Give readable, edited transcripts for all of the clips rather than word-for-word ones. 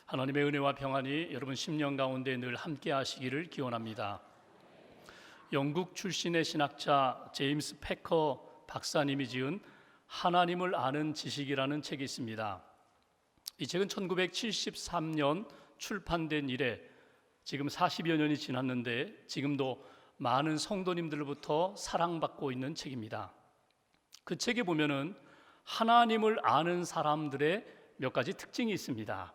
하나님의 은혜와 평안이 여러분 심령 가운데 늘 함께 하시기를 기원합니다. 영국 출신의 신학자 제임스 패커 박사님이 지은 하나님을 아는 지식이라는 책이 있습니다. 이 책은 1973년 출판된 이래 지금 40여 년이 지났는데 지금도 많은 성도님들로부터 사랑받고 있는 책입니다. 그 책에 보면은 하나님을 아는 사람들의 몇 가지 특징이 있습니다.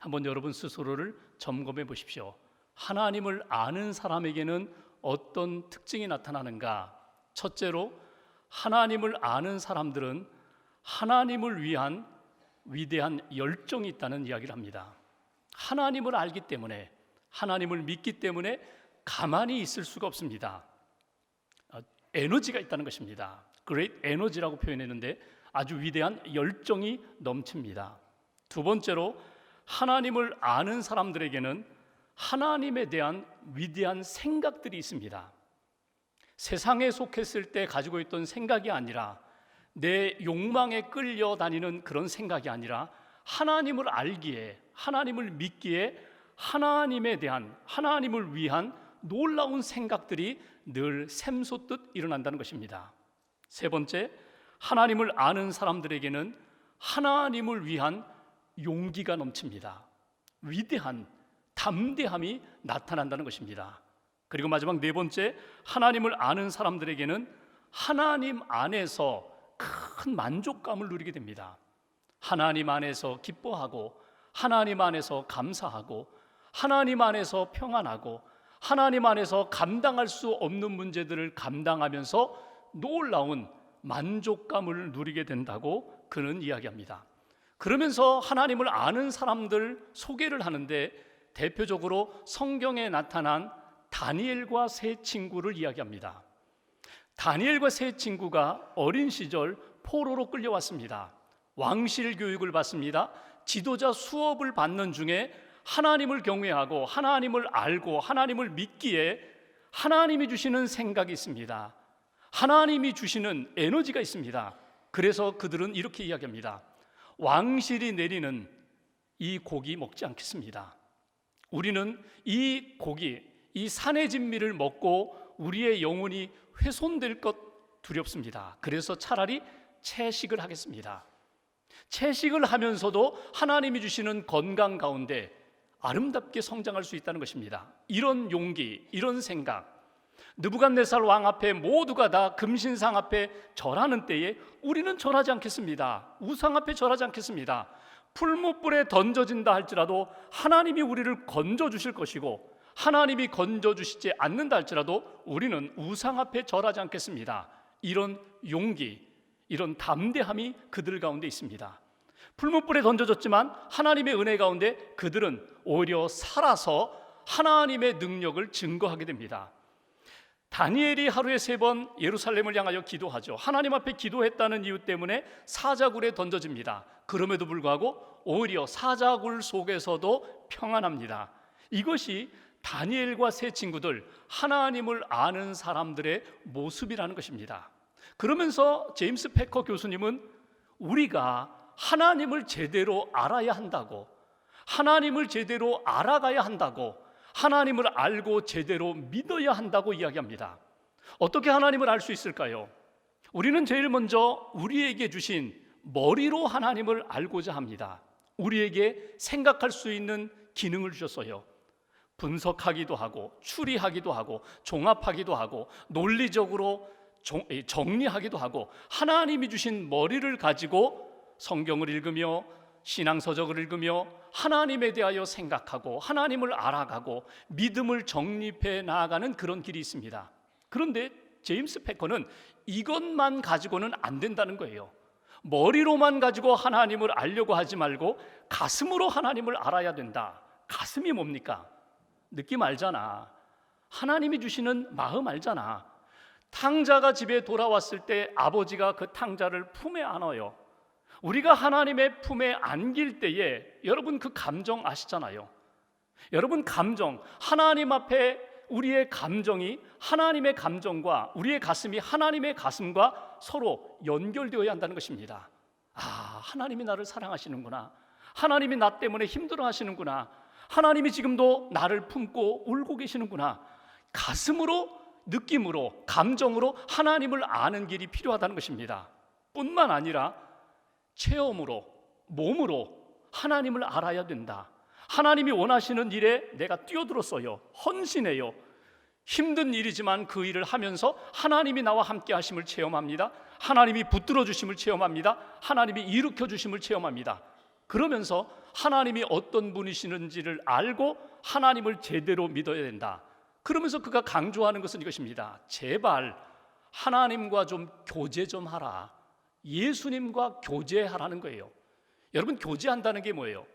한번 여러분 스스로를 점검해 보십시오. 하나님을 아는 사람에게는 어떤 특징이 나타나는가? 첫째로, 하나님을 아는 사람들은 하나님을 위한 위대한 열정이 있다는 이야기를 합니다. 하나님을 알기 때문에, 하나님을 믿기 때문에 가만히 있을 수가 없습니다. 에너지가 있다는 것입니다. Great 에너지라고 표현했는데 아주 위대한 열정이 넘칩니다. 두 번째로, 하나님을 아는 사람들에게는 하나님에 대한 위대한 생각들이 있습니다. 세상에 속했을 때 가지고 있던 생각이 아니라, 내 욕망에 끌려다니는 그런 생각이 아니라, 하나님을 알기에, 하나님을 믿기에 하나님에 대한, 하나님을 위한 놀라운 생각들이 늘 샘솟듯 일어난다는 것입니다. 세 번째, 하나님을 아는 사람들에게는 하나님을 위한 용기가 넘칩니다. 위대한 담대함이 나타난다는 것입니다. 그리고 마지막 네 번째, 하나님을 아는 사람들에게는 하나님 안에서 큰 만족감을 누리게 됩니다. 하나님 안에서 기뻐하고, 하나님 안에서 감사하고, 하나님 안에서 평안하고, 하나님 안에서 감당할 수 없는 문제들을 감당하면서 놀라운 만족감을 누리게 된다고 그는 이야기합니다. 그러면서 하나님을 아는 사람들 소개를 하는데 대표적으로 성경에 나타난 다니엘과 세 친구를 이야기합니다. 다니엘과 세 친구가 어린 시절 포로로 끌려왔습니다. 왕실 교육을 받습니다. 지도자 수업을 받는 중에 하나님을 경외하고 하나님을 알고 하나님을 믿기에 하나님이 주시는 생각이 있습니다. 하나님이 주시는 에너지가 있습니다. 그래서 그들은 이렇게 이야기합니다. 왕실이 내리는 이 고기 먹지 않겠습니다. 우리는 이 고기, 이 산의 진미를 먹고 우리의 영혼이 훼손될 것 두렵습니다. 그래서 차라리 채식을 하겠습니다. 채식을 하면서도 하나님이 주시는 건강 가운데 아름답게 성장할 수 있다는 것입니다. 이런 용기, 이런 생각, 느부갓네살 왕 앞에 모두가 다 금신상 앞에 절하는 때에 우리는 절하지 않겠습니다. 우상 앞에 절하지 않겠습니다. 풀무불에 던져진다 할지라도 하나님이 우리를 건져주실 것이고, 하나님이 건져주시지 않는다 할지라도 우리는 우상 앞에 절하지 않겠습니다. 이런 용기, 이런 담대함이 그들 가운데 있습니다. 풀무불에 던져졌지만 하나님의 은혜 가운데 그들은 오히려 살아서 하나님의 능력을 증거하게 됩니다. 다니엘이 하루에 3번 예루살렘을 향하여 기도하죠. 하나님 앞에 기도했다는 이유 때문에 사자굴에 던져집니다. 그럼에도 불구하고 오히려 사자굴 속에서도 평안합니다. 이것이 다니엘과 세 친구들, 하나님을 아는 사람들의 모습이라는 것입니다. 그러면서 제임스 패커 교수님은 우리가 하나님을 제대로 알아야 한다고, 하나님을 제대로 알아가야 한다고, 하나님을 알고 제대로 믿어야 한다고 이야기합니다. 어떻게 하나님을 알 수 있을까요? 우리는 제일 먼저 우리에게 주신 머리로 하나님을 알고자 합니다. 우리에게 생각할 수 있는 기능을 주셨어요. 분석하기도 하고, 추리하기도 하고, 종합하기도 하고, 논리적으로 정리하기도 하고, 하나님이 주신 머리를 가지고 성경을 읽으며 신앙서적을 읽으며 하나님에 대하여 생각하고 하나님을 알아가고 믿음을 정립해 나아가는 그런 길이 있습니다. 그런데 제임스 패커는 이것만 가지고는 안 된다는 거예요. 머리로만 가지고 하나님을 알려고 하지 말고 가슴으로 하나님을 알아야 된다. 가슴이 뭡니까? 느낌 알잖아. 하나님이 주시는 마음 알잖아. 탕자가 집에 돌아왔을 때 아버지가 그 탕자를 품에 안아요. 우리가 하나님의 품에 안길 때에 여러분 그 감정 아시잖아요. 여러분 감정, 하나님 앞에 우리의 감정이 하나님의 감정과 우리의 가슴이 하나님의 가슴과 서로 연결되어야 한다는 것입니다. 아, 하나님이 나를 사랑하시는구나. 하나님이 나 때문에 힘들어 하시는구나. 하나님이 지금도 나를 품고 울고 계시는구나. 가슴으로, 느낌으로, 감정으로 하나님을 아는 길이 필요하다는 것입니다. 뿐만 아니라 체험으로, 몸으로 하나님을 알아야 된다. 하나님이 원하시는 일에 내가 뛰어들었어요. 헌신해요. 힘든 일이지만 그 일을 하면서 하나님이 나와 함께 하심을 체험합니다. 하나님이 붙들어 주심을 체험합니다. 하나님이 일으켜 주심을 체험합니다. 그러면서 하나님이 어떤 분이시는지를 알고 하나님을 제대로 믿어야 된다. 그러면서 그가 강조하는 것은 이것입니다. 제발 하나님과 좀 교제 좀 하라. 예수님과 교제하라는 거예요. 여러분, 교제한다는 게 뭐예요?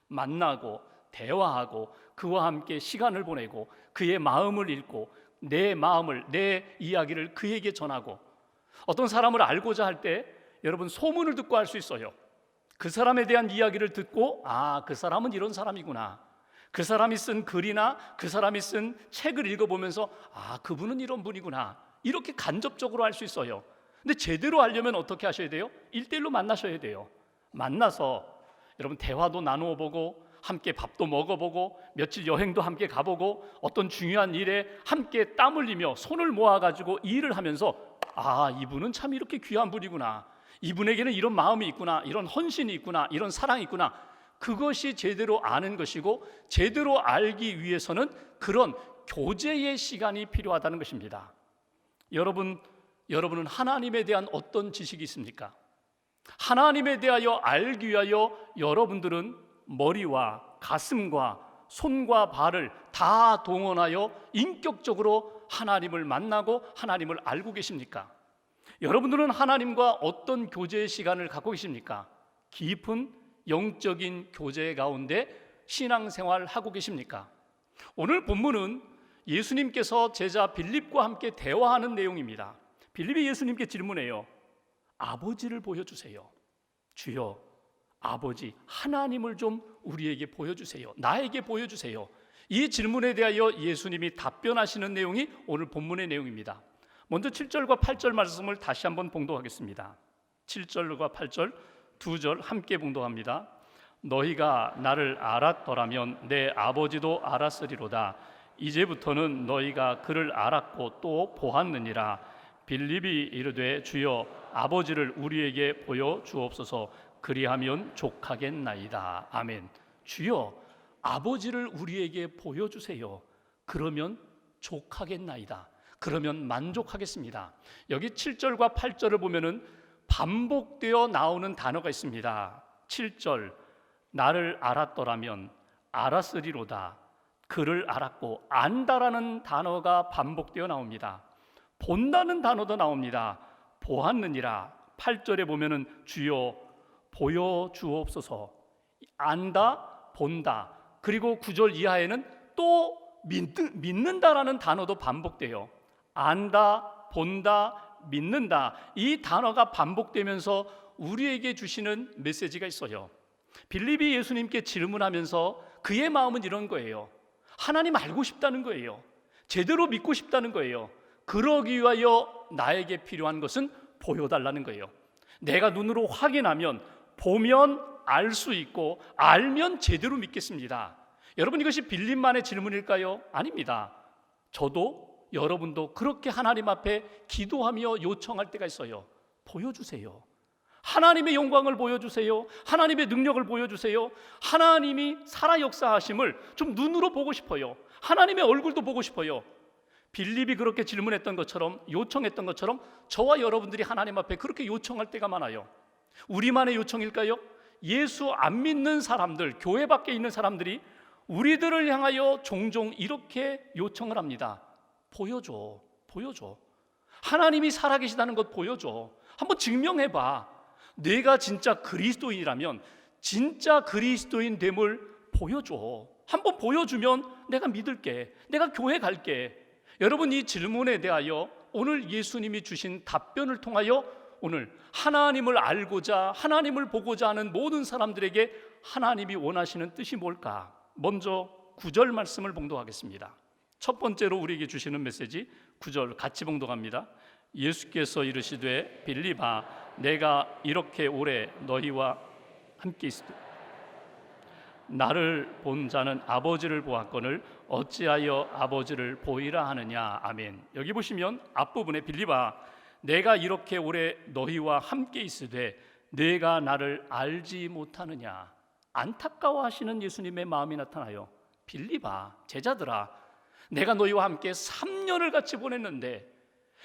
만나고 대화하고 그와 함께 시간을 보내고 그의 마음을 읽고 내 마음을, 내 이야기를 그에게 전하고, 어떤 사람을 알고자 할 때 여러분 소문을 듣고 알 수 있어요. 그 사람에 대한 이야기를 듣고 그 사람은 이런 사람이구나. 그 사람이 쓴 글이나 그 사람이 쓴 책을 읽어보면서 그분은 이런 분이구나. 이렇게 간접적으로 알 수 있어요. 근데 제대로 알려면 어떻게 하셔야 돼요? 1대1로 만나셔야 돼요. 만나서 여러분 대화도 나누어 보고 함께 밥도 먹어보고 며칠 여행도 함께 가보고 어떤 중요한 일에 함께 땀 흘리며 손을 모아가지고 일을 하면서 이분은 참 이렇게 귀한 분이구나. 이분에게는 이런 마음이 있구나. 이런 헌신이 있구나. 이런 사랑이 있구나. 그것이 제대로 아는 것이고, 제대로 알기 위해서는 그런 교제의 시간이 필요하다는 것입니다. 여러분은 하나님에 대한 어떤 지식이 있습니까? 하나님에 대하여 알기 위하여 여러분들은 머리와 가슴과 손과 발을 다 동원하여 인격적으로 하나님을 만나고 하나님을 알고 계십니까? 여러분들은 하나님과 어떤 교제의 시간을 갖고 계십니까? 깊은 영적인 교제 가운데 신앙생활 하고 계십니까? 오늘 본문은 예수님께서 제자 빌립과 함께 대화하는 내용입니다. 빌립이 예수님께 질문해요. 아버지를 보여주세요. 주여, 아버지 하나님을 좀 우리에게 보여주세요. 나에게 보여주세요. 이 질문에 대하여 예수님이 답변하시는 내용이 오늘 본문의 내용입니다. 먼저 7절과 8절 말씀을 다시 한번 봉독하겠습니다. 7절과 8절 두 절 함께 봉독합니다. 너희가 나를 알았더라면 내 아버지도 알았으리로다. 이제부터는 너희가 그를 알았고 또 보았느니라. 빌립이 이르되 주여 아버지를 우리에게 보여 주옵소서. 그리하면 족하겠나이다. 아멘. 주여 아버지를 우리에게 보여주세요. 그러면 족하겠나이다. 그러면 만족하겠습니다. 여기 7절과 8절을 보면은 반복되어 나오는 단어가 있습니다. 7절 나를 알았더라면 알았으리로다. 그를 알았고 안다라는 단어가 반복되어 나옵니다. 본다는 단어도 나옵니다. 보았느니라. 8절에 보면은 주여 보여주옵소서. 안다, 본다. 그리고 9절 이하에는 또 믿는다라는 단어도 반복돼요. 안다, 본다, 믿는다. 이 단어가 반복되면서 우리에게 주시는 메시지가 있어요. 빌립이 예수님께 질문하면서 그의 마음은 이런 거예요. 하나님 알고 싶다는 거예요. 제대로 믿고 싶다는 거예요. 그러기 위하여 나에게 필요한 것은 보여달라는 거예요. 내가 눈으로 확인하면, 보면 알 수 있고, 알면 제대로 믿겠습니다. 여러분, 이것이 빌립만의 질문일까요? 아닙니다. 저도 여러분도 그렇게 하나님 앞에 기도하며 요청할 때가 있어요. 보여주세요. 하나님의 영광을 보여주세요. 하나님의 능력을 보여주세요. 하나님이 살아 역사하심을 좀 눈으로 보고 싶어요. 하나님의 얼굴도 보고 싶어요. 빌립이 그렇게 질문했던 것처럼, 요청했던 것처럼 저와 여러분들이 하나님 앞에 그렇게 요청할 때가 많아요. 우리만의 요청일까요? 예수 안 믿는 사람들, 교회 밖에 있는 사람들이 우리들을 향하여 종종 이렇게 요청을 합니다. 보여줘, 보여줘. 하나님이 살아계시다는 것 보여줘. 한번 증명해봐. 내가 진짜 그리스도인이라면 진짜 그리스도인 됨을 보여줘. 한번 보여주면 내가 믿을게. 내가 교회 갈게. 여러분, 이 질문에 대하여 오늘 예수님이 주신 답변을 통하여 오늘 하나님을 알고자, 하나님을 보고자 하는 모든 사람들에게 하나님이 원하시는 뜻이 뭘까? 먼저 9절 말씀을 봉독하겠습니다. 첫 번째로 우리에게 주시는 메시지 9절 같이 봉독합니다. 예수께서 이르시되 빌립아 내가 이렇게 오래 너희와 함께 있으되 나를 본 자는 아버지를 보았거늘 어찌하여 아버지를 보이라 하느냐. 아멘. 여기 보시면 앞부분에 빌립아, 내가 이렇게 오래 너희와 함께 있으되 내가 나를 알지 못하느냐. 안타까워하시는 예수님의 마음이 나타나요. 빌립아, 제자들아, 내가 너희와 함께 3년을 같이 보냈는데,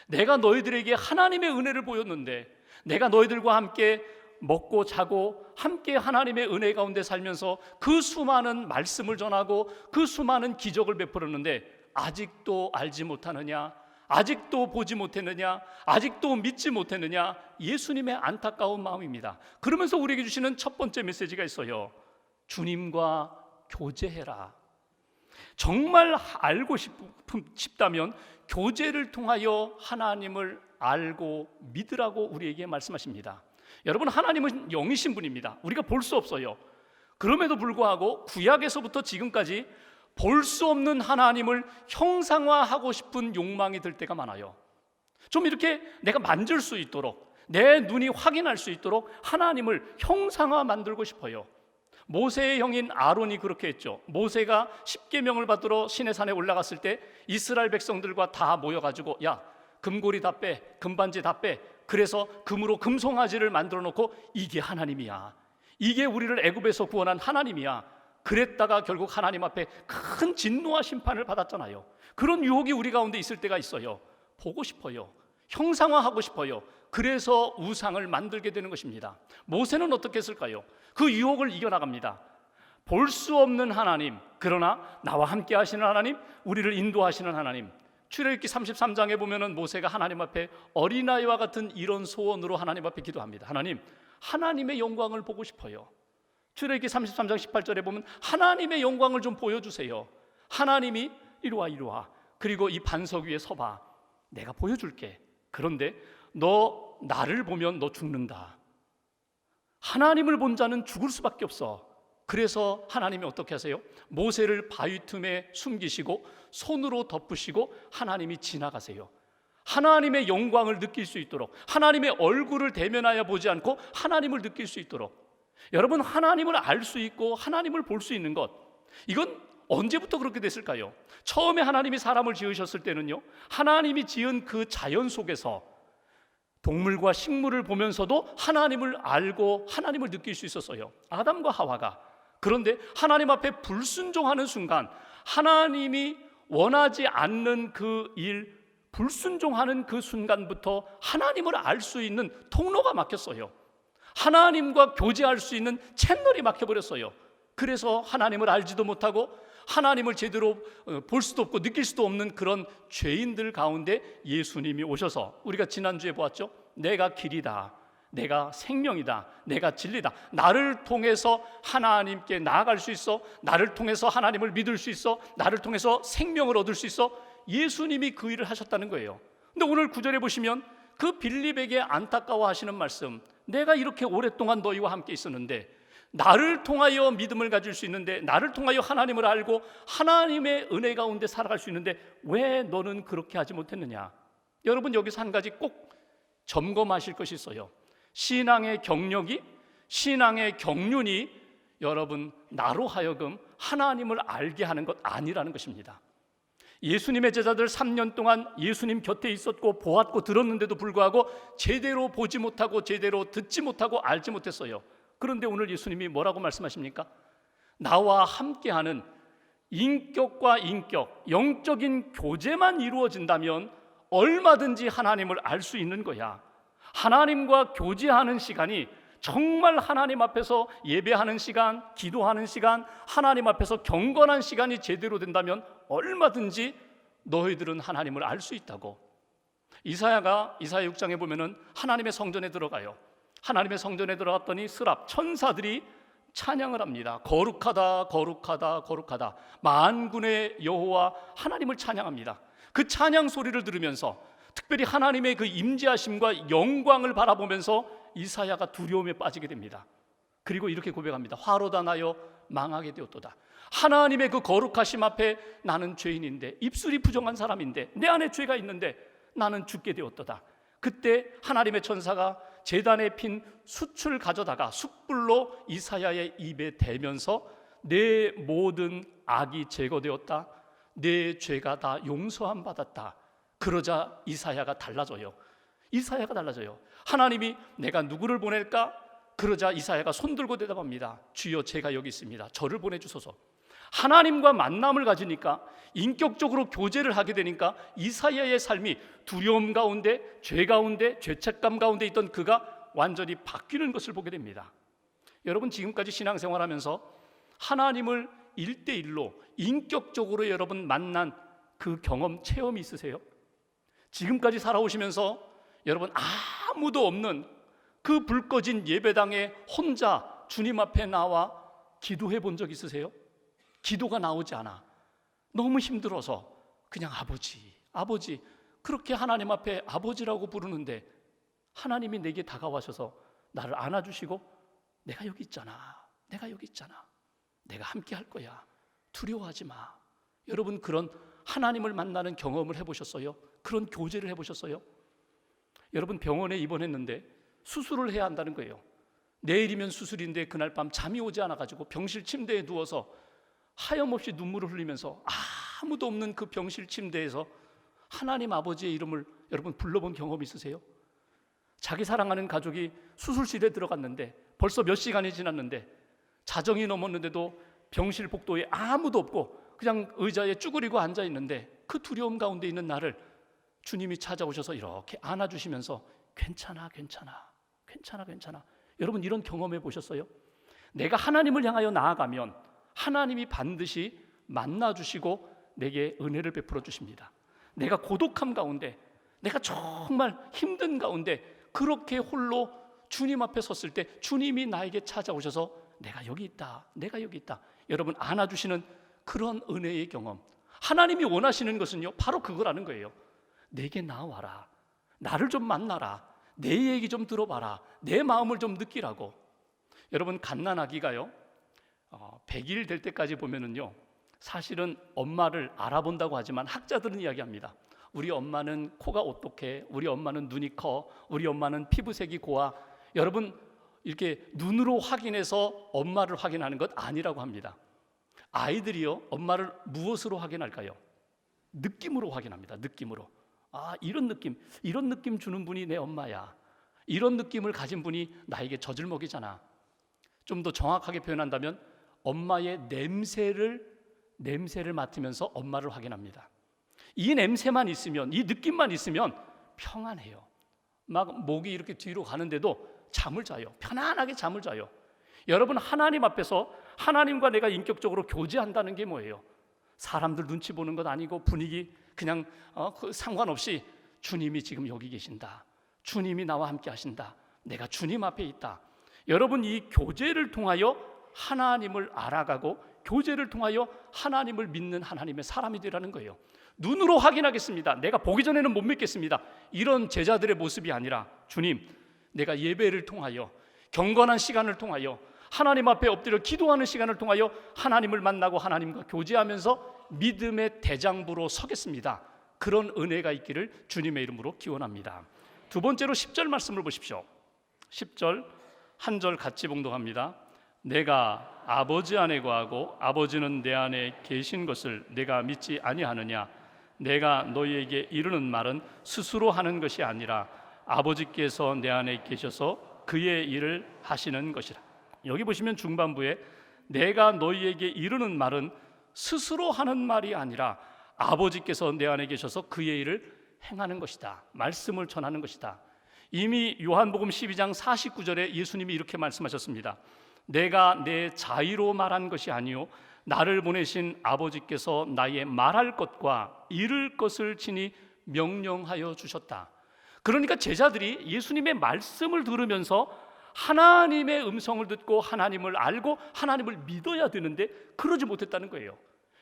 내가 너희들에게 하나님의 은혜를 보였는데, 내가 너희들과 함께 먹고 자고 함께 하나님의 은혜 가운데 살면서 그 수많은 말씀을 전하고 그 수많은 기적을 베풀었는데 아직도 알지 못하느냐? 아직도 보지 못했느냐? 아직도 믿지 못했느냐? 예수님의 안타까운 마음입니다. 그러면서 우리에게 주시는 첫 번째 메시지가 있어요. 주님과 교제해라. 정말 알고 싶다면 교제를 통하여 하나님을 알고 믿으라고 우리에게 말씀하십니다. 여러분, 하나님은 영이신 분입니다. 우리가 볼 수 없어요. 그럼에도 불구하고 구약에서부터 지금까지 볼 수 없는 하나님을 형상화하고 싶은 욕망이 들 때가 많아요. 좀 이렇게 내가 만질 수 있도록, 내 눈이 확인할 수 있도록 하나님을 형상화 만들고 싶어요. 모세의 형인 아론이 그렇게 했죠. 모세가 십계명을 받으러 시내산에 올라갔을 때 이스라엘 백성들과 다 모여가지고, 야, 금고리 다 빼, 금반지 다 빼. 그래서 금으로 금송아지를 만들어 놓고 이게 하나님이야, 이게 우리를 애굽에서 구원한 하나님이야. 그랬다가 결국 하나님 앞에 큰 진노와 심판을 받았잖아요. 그런 유혹이 우리 가운데 있을 때가 있어요. 보고 싶어요. 형상화하고 싶어요. 그래서 우상을 만들게 되는 것입니다. 모세는 어떻게 했을까요? 그 유혹을 이겨나갑니다. 볼 수 없는 하나님, 그러나 나와 함께 하시는 하나님, 우리를 인도하시는 하나님. 출애굽기 33장에 보면은 모세가 하나님 앞에 어린아이와 같은 이런 소원으로 하나님 앞에 기도합니다. 하나님, 하나님의 영광을 보고 싶어요. 출애굽기 33장 18절에 보면 하나님의 영광을 좀 보여주세요. 하나님이 이리 와, 이리 와. 그리고 이 반석 위에 서봐. 내가 보여줄게. 그런데 너 나를 보면 너 죽는다. 하나님을 본 자는 죽을 수밖에 없어. 그래서 하나님이 어떻게 하세요? 모세를 바위 틈에 숨기시고 손으로 덮으시고 하나님이 지나가세요. 하나님의 영광을 느낄 수 있도록, 하나님의 얼굴을 대면하여 보지 않고 하나님을 느낄 수 있도록. 여러분, 하나님을 알 수 있고 하나님을 볼 수 있는 것, 이건 언제부터 그렇게 됐을까요? 처음에 하나님이 사람을 지으셨을 때는요, 하나님이 지은 그 자연 속에서 동물과 식물을 보면서도 하나님을 알고 하나님을 느낄 수 있었어요. 아담과 하와가. 그런데 하나님 앞에 불순종하는 순간, 하나님이 원하지 않는 그 일, 불순종하는 그 순간부터 하나님을 알 수 있는 통로가 막혔어요. 하나님과 교제할 수 있는 채널이 막혀버렸어요. 그래서 하나님을 알지도 못하고 하나님을 제대로 볼 수도 없고 느낄 수도 없는 그런 죄인들 가운데 예수님이 오셔서, 우리가 지난주에 보았죠. 내가 길이다, 내가 생명이다, 내가 진리다. 나를 통해서 하나님께 나아갈 수 있어, 나를 통해서 하나님을 믿을 수 있어, 나를 통해서 생명을 얻을 수 있어. 예수님이 그 일을 하셨다는 거예요. 근데 오늘 9절에 보시면 그 빌립에게 안타까워하시는 말씀, 내가 이렇게 오랫동안 너희와 함께 있었는데, 나를 통하여 믿음을 가질 수 있는데, 나를 통하여 하나님을 알고 하나님의 은혜 가운데 살아갈 수 있는데 왜 너는 그렇게 하지 못했느냐? 여러분, 여기서 한 가지 꼭 점검하실 것이 있어요. 신앙의 경력이, 신앙의 경륜이 여러분 나로 하여금 하나님을 알게 하는 것 아니라는 것입니다. 예수님의 제자들 3년 동안 예수님 곁에 있었고 보았고 들었는데도 불구하고 제대로 보지 못하고 제대로 듣지 못하고 알지 못했어요. 그런데 오늘 예수님이 뭐라고 말씀하십니까? 나와 함께하는 인격과 인격, 영적인 교제만 이루어진다면 얼마든지 하나님을 알 수 있는 거야. 하나님과 교제하는 시간이 정말 하나님 앞에서 예배하는 시간, 기도하는 시간, 하나님 앞에서 경건한 시간이 제대로 된다면 얼마든지 너희들은 하나님을 알 수 있다고. 이사야 6장에 보면은 하나님의 성전에 들어가요. 하나님의 성전에 들어갔더니 스랍 천사들이 찬양을 합니다. 거룩하다, 거룩하다, 거룩하다. 만군의 여호와 하나님을 찬양합니다. 그 찬양 소리를 들으면서 특별히 하나님의 그 임재하심과 영광을 바라보면서 이사야가 두려움에 빠지게 됩니다. 그리고 이렇게 고백합니다. 화로다 나여 망하게 되었도다. 하나님의 그 거룩하심 앞에 나는 죄인인데, 입술이 부정한 사람인데, 내 안에 죄가 있는데 나는 죽게 되었도다. 그때 하나님의 천사가 제단에 핀 숯을 가져다가 숯불로 이사야의 입에 대면서 내 모든 악이 제거되었다. 내 죄가 다 용서함 받았다. 그러자 이사야가 달라져요. 이사야가 달라져요. 하나님이 내가 누구를 보낼까? 그러자 이사야가 손들고 대답합니다. 주여, 제가 여기 있습니다. 저를 보내주소서. 하나님과 만남을 가지니까, 인격적으로 교제를 하게 되니까 이사야의 삶이 두려움 가운데, 죄 가운데, 죄책감 가운데 있던 그가 완전히 바뀌는 것을 보게 됩니다. 여러분, 지금까지 신앙생활하면서 하나님을 1대1로 인격적으로 여러분 만난 그 경험, 체험이 있으세요? 지금까지 살아오시면서 여러분 아무도 없는 그 불 꺼진 예배당에 혼자 주님 앞에 나와 기도해 본 적 있으세요? 기도가 나오지 않아. 너무 힘들어서 그냥 아버지 그렇게 하나님 앞에 아버지라고 부르는데 하나님이 내게 다가와셔서 나를 안아주시고 내가 여기 있잖아. 내가 함께 할 거야. 두려워하지 마. 여러분, 그런 하나님을 만나는 경험을 해보셨어요? 그런 교제를 해보셨어요? 여러분, 병원에 입원했는데 수술을 해야 한다는 거예요. 내일이면 수술인데 그날 밤 잠이 오지 않아가지고 병실 침대에 누워서 하염없이 눈물을 흘리면서 아무도 없는 그 병실 침대에서 하나님 아버지의 이름을 여러분 불러본 경험 있으세요? 자기 사랑하는 가족이 수술실에 들어갔는데 벌써 몇 시간이 지났는데 자정이 넘었는데도 병실 복도에 아무도 없고 그냥 의자에 쭈그리고 앉아 있는데 그 두려움 가운데 있는 나를 주님이 찾아오셔서 이렇게 안아주시면서 괜찮아. 여러분, 이런 경험해 보셨어요? 내가 하나님을 향하여 나아가면 하나님이 반드시 만나주시고 내게 은혜를 베풀어 주십니다. 내가 고독함 가운데, 내가 정말 힘든 가운데 그렇게 홀로 주님 앞에 섰을 때 주님이 나에게 찾아오셔서 내가 여기 있다. 여러분, 안아주시는 그런 은혜의 경험. 하나님이 원하시는 것은요, 바로 그거라는 거예요. 내게 나와라. 나를 좀 만나라. 내 얘기 좀 들어봐라. 내 마음을 좀 느끼라고. 여러분, 갓난아기가요 100일 될 때까지 보면은요 사실은 엄마를 알아본다고 하지만 학자들은 이야기합니다. 우리 엄마는 코가 오똑해, 우리 엄마는 눈이 커, 우리 엄마는 피부색이 고와. 여러분, 이렇게 눈으로 확인해서 엄마를 확인하는 것 아니라고 합니다. 아이들이요 엄마를 무엇으로 확인할까요? 느낌으로 확인합니다. 느낌으로. 이런 느낌 주는 분이 내 엄마야. 이런 느낌을 가진 분이 나에게 젖을 먹이잖아. 좀 더 정확하게 표현한다면 엄마의 냄새를 맡으면서 엄마를 확인합니다. 이 냄새만 있으면, 이 느낌만 있으면 평안해요. 막 목이 이렇게 뒤로 가는데도 잠을 자요. 편안하게 잠을 자요. 여러분, 하나님 앞에서 하나님과 내가 인격적으로 교제한다는 게 뭐예요? 사람들 눈치 보는 것 아니고 분위기 그냥 상관없이 주님이 지금 여기 계신다. 주님이 나와 함께 하신다. 내가 주님 앞에 있다. 여러분, 이 교제를 통하여 하나님을 알아가고 교제를 통하여 하나님을 믿는 하나님의 사람이 되라는 거예요. 눈으로 확인하겠습니다. 내가 보기 전에는 못 믿겠습니다. 이런 제자들의 모습이 아니라 주님, 내가 예배를 통하여 경건한 시간을 통하여 하나님 앞에 엎드려 기도하는 시간을 통하여 하나님을 만나고 하나님과 교제하면서 믿음의 대장부로 서겠습니다. 그런 은혜가 있기를 주님의 이름으로 기원합니다. 두 번째로 10절 말씀을 보십시오. 10절 한 절 같이 봉독합니다. 내가 아버지 안에 거하고 아버지는 내 안에 계신 것을 내가 믿지 아니하느냐? 내가 너희에게 이르는 말은 스스로 하는 것이 아니라 아버지께서 내 안에 계셔서 그의 일을 하시는 것이라. 여기 보시면 중반부에 내가 너희에게 이르는 말은 스스로 하는 말이 아니라 아버지께서 내 안에 계셔서 그의 일을 행하는 것이다. 말씀을 전하는 것이다. 이미 요한복음 12장 49절에 예수님이 이렇게 말씀하셨습니다. 내가 내 자의로 말한 것이 아니요 나를 보내신 아버지께서 나의 말할 것과 이룰 것을 친히 명령하여 주셨다. 그러니까 제자들이 예수님의 말씀을 들으면서 하나님의 음성을 듣고 하나님을 알고 하나님을 믿어야 되는데 그러지 못했다는 거예요.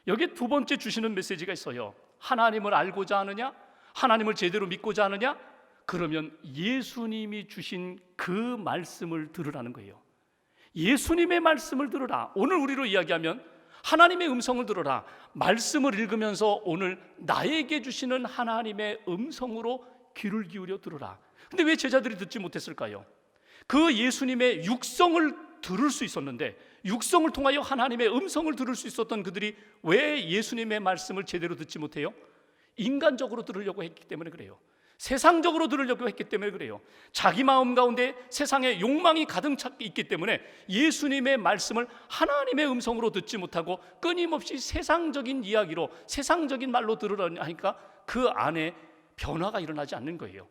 여기에 두 번째 주시는 메시지가 있어요. 하나님을 알고자 하느냐? 하나님을 제대로 믿고자 하느냐? 그러면 예수님이 주신 그 말씀을 들으라는 거예요. 예수님의 말씀을 들으라. 오늘 우리로 이야기하면 하나님의 음성을 들으라. 말씀을 읽으면서 오늘 나에게 주시는 하나님의 음성으로 귀를 기울여 들으라. 근데 왜 제자들이 듣지 못했을까요? 그 예수님의 육성을 들을 수 있었는데 육성을 통하여 하나님의 음성을 들을 수 있었던 그들이 왜 예수님의 말씀을 제대로 듣지 못해요? 인간적으로 들으려고 했기 때문에 그래요. 세상적으로 들으려고 했기 때문에 그래요. 자기 마음 가운데 세상의 욕망이 가득 차 있기 때문에 예수님의 말씀을 하나님의 음성으로 듣지 못하고 끊임없이 세상적인 이야기로, 세상적인 말로 들으려니 하니까 그 안에 변화가 일어나지 않는 거예요.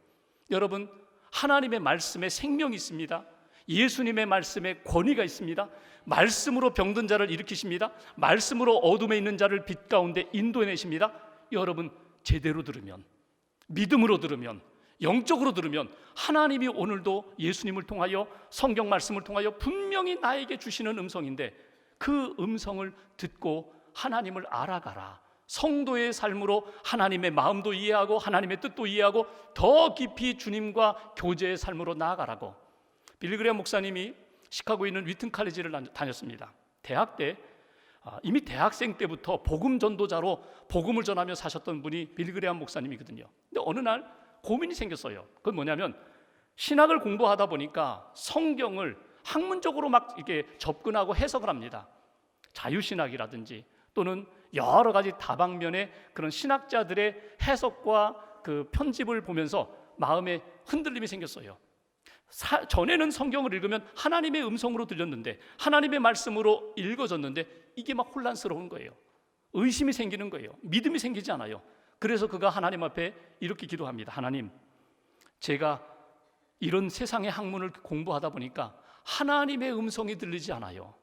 여러분, 하나님의 말씀에 생명이 있습니다. 예수님의 말씀에 권위가 있습니다. 말씀으로 병든 자를 일으키십니다. 말씀으로 어둠에 있는 자를 빛 가운데 인도해내십니다. 여러분, 제대로 들으면, 믿음으로 들으면, 영적으로 들으면 하나님이 오늘도 예수님을 통하여, 성경 말씀을 통하여 분명히 나에게 주시는 음성인데, 그 음성을 듣고 하나님을 알아가라. 성도의 삶으로 하나님의 마음도 이해하고 하나님의 뜻도 이해하고 더 깊이 주님과 교제의 삶으로 나아가라고. 빌리그레암 목사님이 시카고에 있는 위튼 칼리지를 다녔습니다. 대학 때, 이미 대학생 때부터 복음 전도자로 복음을 전하며 사셨던 분이 빌리그레암 목사님이거든요. 근데 어느 날 고민이 생겼어요. 그건 뭐냐면, 신학을 공부하다 보니까 성경을 학문적으로 막 이렇게 접근하고 해석을 합니다. 자유신학이라든지 또는 여러 가지 다방면의 그런 신학자들의 해석과 그 편집을 보면서 마음에 흔들림이 생겼어요. 전에는 성경을 읽으면 하나님의 음성으로 들렸는데, 하나님의 말씀으로 읽어졌는데 이게 막 혼란스러운 거예요. 의심이 생기는 거예요. 믿음이 생기지 않아요. 그래서 그가 하나님 앞에 이렇게 기도합니다. 하나님, 제가 이런 세상의 학문을 공부하다 보니까 하나님의 음성이 들리지 않아요.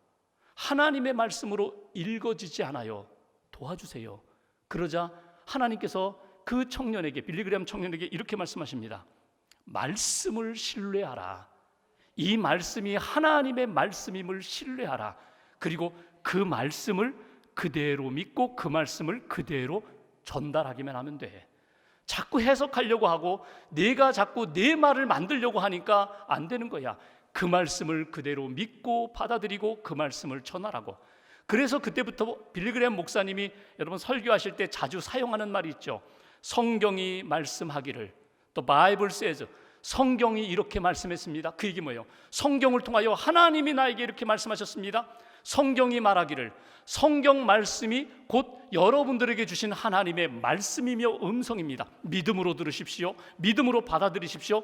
하나님의 말씀으로 읽어지지 않아요. 도와주세요. 그러자 하나님께서 그 청년에게, 빌리그레암 청년에게 이렇게 말씀하십니다. 말씀을 신뢰하라. 이 말씀이 하나님의 말씀임을 신뢰하라. 그리고 그 말씀을 그대로 믿고 그 말씀을 그대로 전달하기만 하면 돼. 자꾸 해석하려고 하고 내가 자꾸 내 말을 만들려고 하니까 안 되는 거야. 그 말씀을 그대로 믿고 받아들이고 그 말씀을 전하라고. 그래서 그때부터 빌리그레암 목사님이 여러분 설교하실 때 자주 사용하는 말이 있죠. 성경이 말씀하기를, 또 바이블 세즈, 성경이 이렇게 말씀했습니다. 그 얘기 뭐예요? 성경을 통하여 하나님이 나에게 이렇게 말씀하셨습니다. 성경이 말하기를, 성경 말씀이 곧 여러분들에게 주신 하나님의 말씀이며 음성입니다. 믿음으로 들으십시오. 믿음으로 받아들이십시오.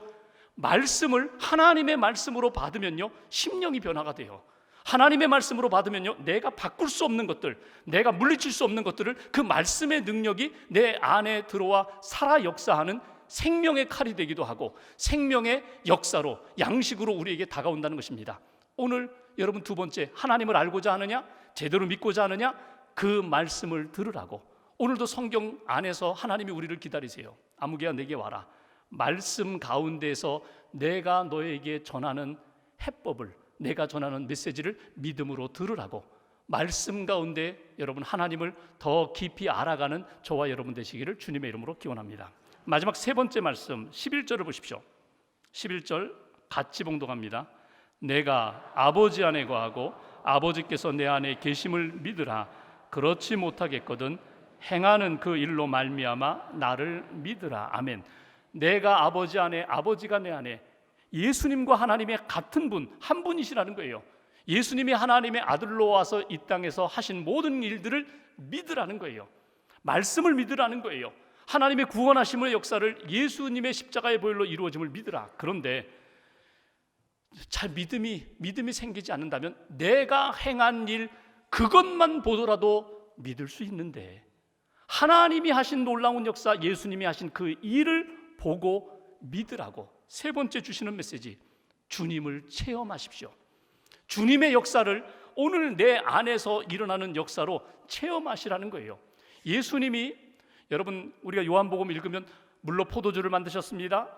말씀을 하나님의 말씀으로 받으면요, 심령이 변화가 돼요. 하나님의 말씀으로 받으면요, 내가 바꿀 수 없는 것들, 내가 물리칠 수 없는 것들을 그 말씀의 능력이 내 안에 들어와 살아 역사하는 생명의 칼이 되기도 하고 생명의 역사로, 양식으로 우리에게 다가온다는 것입니다. 오늘 여러분 두 번째, 하나님을 알고자 하느냐, 제대로 믿고자 하느냐, 그 말씀을 들으라고. 오늘도 성경 안에서 하나님이 우리를 기다리세요. 아무개야 내게 와라. 말씀 가운데서 내가 너에게 전하는 해법을, 내가 전하는 메시지를 믿음으로 들으라고. 말씀 가운데 여러분 하나님을 더 깊이 알아가는 저와 여러분 되시기를 주님의 이름으로 기원합니다. 마지막 세 번째 말씀 11절을 보십시오. 11절 같이 봉독합니다. 내가 아버지 안에 거하고 아버지께서 내 안에 계심을 믿으라. 그렇지 못하겠거든 행하는 그 일로 말미암아 나를 믿으라. 아멘. 내가 아버지 안에, 아버지가 내 안에, 예수님과 하나님의 같은 분, 한 분이시라는 거예요. 예수님이 하나님의 아들로 와서 이 땅에서 하신 모든 일들을 믿으라는 거예요. 말씀을 믿으라는 거예요. 하나님의 구원하심의 역사를 예수님의 십자가의 보혈로 이루어짐을 믿으라. 그런데 잘 믿음이 생기지 않는다면 내가 행한 일 그것만 보더라도 믿을 수 있는데, 하나님이 하신 놀라운 역사, 예수님이 하신 그 일을 보고 믿으라고. 세 번째 주시는 메시지, 주님을 체험하십시오. 주님의 역사를 오늘 내 안에서 일어나는 역사로 체험하시라는 거예요. 예수님이, 여러분 우리가 요한복음 읽으면 물로 포도주를 만드셨습니다.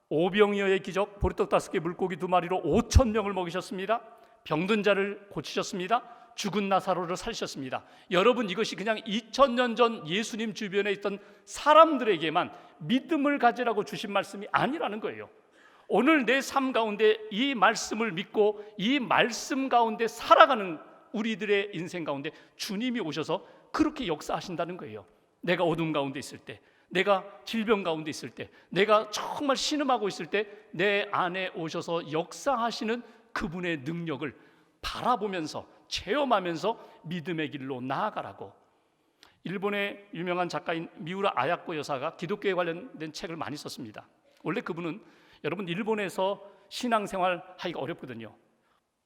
오병이어의 기적, 보리떡 5개 물고기 2마리로 5,000명을 먹이셨습니다. 병든 자를 고치셨습니다. 죽은 나사로를 살리셨습니다. 여러분, 이것이 그냥 2000년 전 예수님 주변에 있던 사람들에게만 믿음을 가지라고 주신 말씀이 아니라는 거예요. 오늘 내 삶 가운데 이 말씀을 믿고 이 말씀 가운데 살아가는 우리들의 인생 가운데 주님이 오셔서 그렇게 역사하신다는 거예요. 내가 어둠 가운데 있을 때, 내가 질병 가운데 있을 때, 내가 정말 신음하고 있을 때 내 안에 오셔서 역사하시는 그분의 능력을 바라보면서 체험하면서 믿음의 길로 나아가라고. 일본의 유명한 작가인 미우라 아야코 여사가 기독교에 관련된 책을 많이 썼습니다. 원래 그분은 여러분 일본에서 신앙생활 하기가 어렵거든요.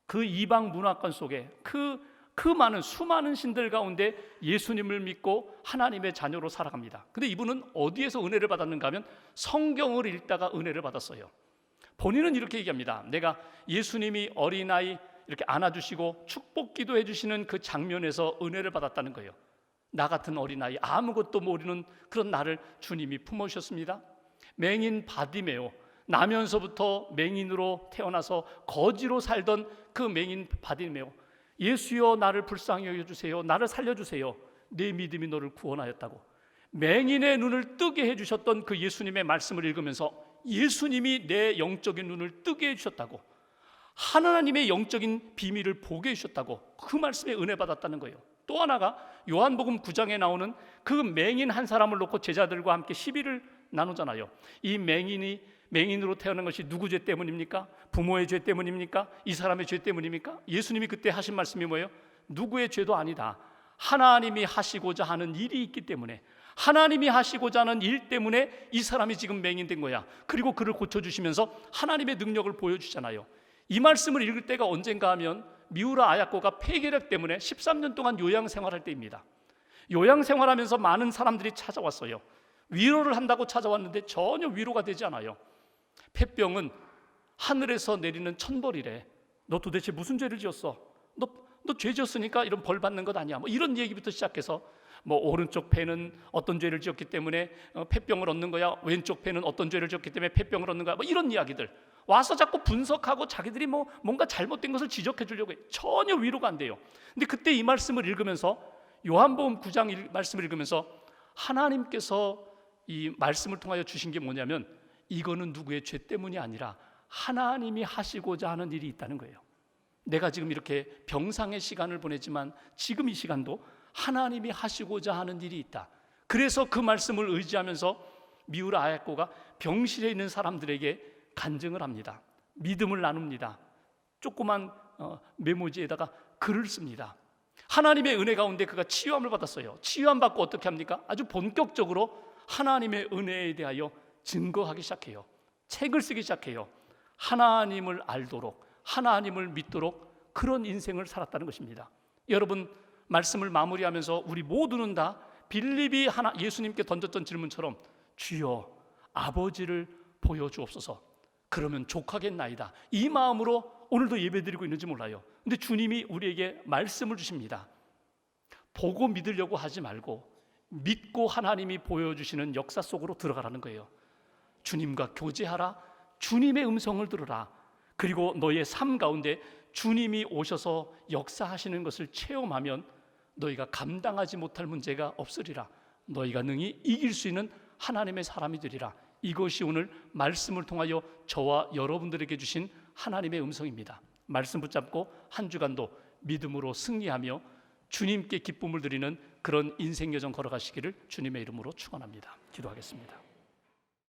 그 이방 문화권 속에 그 많은 수많은 신들 가운데 예수님을 믿고 하나님의 자녀로 살아갑니다. 근데 이분은 어디에서 은혜를 받았는가 하면 성경을 읽다가 은혜를 받았어요. 본인은 이렇게 얘기합니다. 내가 예수님이 어린아이 이렇게 안아주시고 축복 기도해 주시는 그 장면에서 은혜를 받았다는 거예요. 나 같은 어린아이, 아무것도 모르는 그런 나를 주님이 품어주셨습니다. 맹인 바디메오, 나면서부터 맹인으로 태어나서 거지로 살던 그 맹인 바디메오, 예수여 나를 불쌍히 여겨주세요, 나를 살려주세요, 내 믿음이 너를 구원하였다고. 맹인의 눈을 뜨게 해주셨던 그 예수님의 말씀을 읽으면서 예수님이 내 영적인 눈을 뜨게 해주셨다고, 하나님의 영적인 비밀을 보게 해주셨다고, 그 말씀에 은혜 받았다는 거예요. 또 하나가 요한복음 9장에 나오는 그 맹인 한 사람을 놓고 제자들과 함께 시비를 나누잖아요. 이 맹인으로 태어난 것이 누구 죄 때문입니까? 부모의 죄 때문입니까? 이 사람의 죄 때문입니까? 예수님이 그때 하신 말씀이 뭐예요? 누구의 죄도 아니다. 하나님이 하시고자 하는 일이 있기 때문에, 하나님이 하시고자 하는 일 때문에 이 사람이 지금 맹인된 거야. 그리고 그를 고쳐주시면서 하나님의 능력을 보여주잖아요. 이 말씀을 읽을 때가 언젠가 하면 미우라 아야코가 폐결핵 때문에 13년 동안 요양생활할 때입니다. 요양생활하면서 많은 사람들이 찾아왔어요. 위로를 한다고 찾아왔는데 전혀 위로가 되지 않아요. 폐병은 하늘에서 내리는 천벌이래. 너 도대체 무슨 죄를 지었어? 너 죄 지었으니까 이런 벌 받는 것 아니야? 뭐 이런 얘기부터 시작해서 뭐 오른쪽 폐는 어떤 죄를 지었기 때문에 폐병을 얻는 거야, 왼쪽 폐는 어떤 죄를 지었기 때문에 폐병을 얻는 거야, 뭐 이런 이야기들 와서 자꾸 분석하고 자기들이 뭔가 잘못된 것을 지적해 주려고 해. 전혀 위로가 안 돼요. 근데 그때 이 말씀을 읽으면서, 요한복음 9장 말씀을 읽으면서 하나님께서 이 말씀을 통하여 주신 게 뭐냐면, 이거는 누구의 죄 때문이 아니라 하나님이 하시고자 하는 일이 있다는 거예요. 내가 지금 이렇게 병상의 시간을 보내지만 지금 이 시간도 하나님이 하시고자 하는 일이 있다. 그래서 그 말씀을 의지하면서 미우라 아야코가 병실에 있는 사람들에게 간증을 합니다. 믿음을 나눕니다. 조그만 메모지에다가 글을 씁니다. 하나님의 은혜 가운데 그가 치유함을 받았어요. 치유함 받고 어떻게 합니까? 아주 본격적으로 하나님의 은혜에 대하여 증거하기 시작해요. 책을 쓰기 시작해요. 하나님을 알도록, 하나님을 믿도록 그런 인생을 살았다는 것입니다. 여러분, 말씀을 마무리하면서 우리 모두는 다 빌립이 예수님께 던졌던 질문처럼 주여 아버지를 보여주옵소서, 그러면 족하겠나이다, 이 마음으로 오늘도 예배드리고 있는지 몰라요. 근데 주님이 우리에게 말씀을 주십니다. 보고 믿으려고 하지 말고 믿고 하나님이 보여주시는 역사 속으로 들어가라는 거예요. 주님과 교제하라, 주님의 음성을 들으라, 그리고 너의 삶 가운데 주님이 오셔서 역사하시는 것을 체험하면 너희가 감당하지 못할 문제가 없으리라. 너희가 능히 이길 수 있는 하나님의 사람이 되리라. 이것이 오늘 말씀을 통하여 저와 여러분들에게 주신 하나님의 음성입니다. 말씀 붙잡고 한 주간도 믿음으로 승리하며 주님께 기쁨을 드리는 그런 인생 여정 걸어가시기를 주님의 이름으로 축원합니다. 기도하겠습니다.